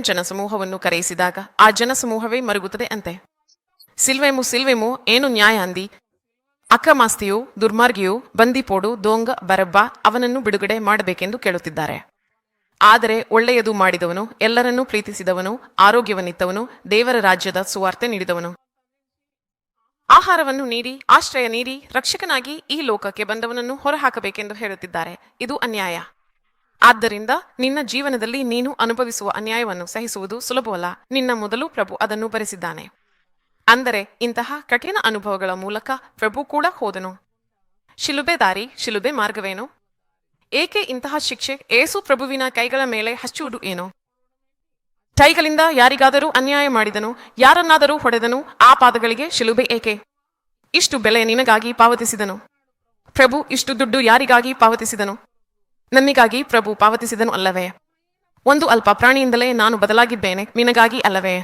ಜನಸಮೂಹವನ್ನು ಕರೆಯಿಸಿದಾಗ ಆ ಜನಸಮೂಹವೇ ಮರುಗುತ್ತದೆ ಅಂತೆ. ಸಿಲ್ವೆಮು ಏನು ನ್ಯಾಯ ಅಂದಿ? ಅಕ್ರಮಾಸ್ತಿಯು, ದುರ್ಮಾರ್ಗಿಯು, ಬಂದಿಪೋಡು, ದೋಂಗ, ಬರಬ್ಬ ಅವನನ್ನು ಬಿಡುಗಡೆ ಮಾಡಬೇಕೆಂದು ಕೇಳುತ್ತಿದ್ದಾರೆ. ಆದರೆ ಒಳ್ಳೆಯದು ಮಾಡಿದವನು, ಎಲ್ಲರನ್ನೂ ಪ್ರೀತಿಸಿದವನು, ಆರೋಗ್ಯವನ್ನಿತ್ತವನು, ದೇವರ ರಾಜ್ಯದ ಸುವಾರ್ತೆ ನೀಡಿದವನು, ಆಹಾರವನ್ನು ನೀಡಿ, ಆಶ್ರಯ ನೀಡಿ, ರಕ್ಷಕನಾಗಿ ಈ ಲೋಕಕ್ಕೆ ಬಂದವನನ್ನು ಹೊರಹಾಕಬೇಕೆಂದು ಹೇಳುತ್ತಿದ್ದಾರೆ. ಇದು ಅನ್ಯಾಯ. ಆದ್ದರಿಂದ ನಿನ್ನ ಜೀವನದಲ್ಲಿ ನೀನು ಅನುಭವಿಸುವ ಅನ್ಯಾಯವನ್ನು ಸಹಿಸುವುದು ಸುಲಭವಲ್ಲ. ನಿನ್ನ ಮೊದಲು ಪ್ರಭು ಅದನ್ನು ಭರಿಸಿದ್ದಾನೆ. ಅಂದರೆ ಇಂತಹ ಕಠಿಣ ಅನುಭವಗಳ ಮೂಲಕ ಪ್ರಭು ಕೂಡ ಹೋದನು. ಶಿಲುಬೆ ದಾರಿ, ಶಿಲುಬೆ ಮಾರ್ಗವೇನು? ಏಕೆ ಇಂತಹ ಶಿಕ್ಷೆ? ಏಸು ಪ್ರಭುವಿನ ಕೈಗಳ ಮೇಲೆ ಹಚ್ಚುವುದು ಏನು? ಕೈಗಳಿಂದ ಯಾರಿಗಾದರೂ ಅನ್ಯಾಯ ಮಾಡಿದನು, ಯಾರನ್ನಾದರೂ ಹೊಡೆದನು, ಆ ಪಾದಗಳಿಗೆ ಶಿಲುಬೆ ಏಕೆ? ಇಷ್ಟು ಬೆಲೆ ನಿನಗಾಗಿ ಪಾವತಿಸಿದನು. ಪ್ರಭು ಇಷ್ಟು ದುಡ್ಡು ಯಾರಿಗಾಗಿ ಪಾವತಿಸಿದನು? ನನ್ನಿಗಾಗಿ ಪ್ರಭು ಪಾವತಿಸಿದನು ಅಲ್ಲವೇ? ಒಂದು ಅಲ್ಪ ಪ್ರಾಣಿಯಿಂದಲೇ ನಾನು ಬದಲಾಗಿದ್ದೇನೆ, ನಿನಗಾಗಿ ಅಲ್ಲವೇ?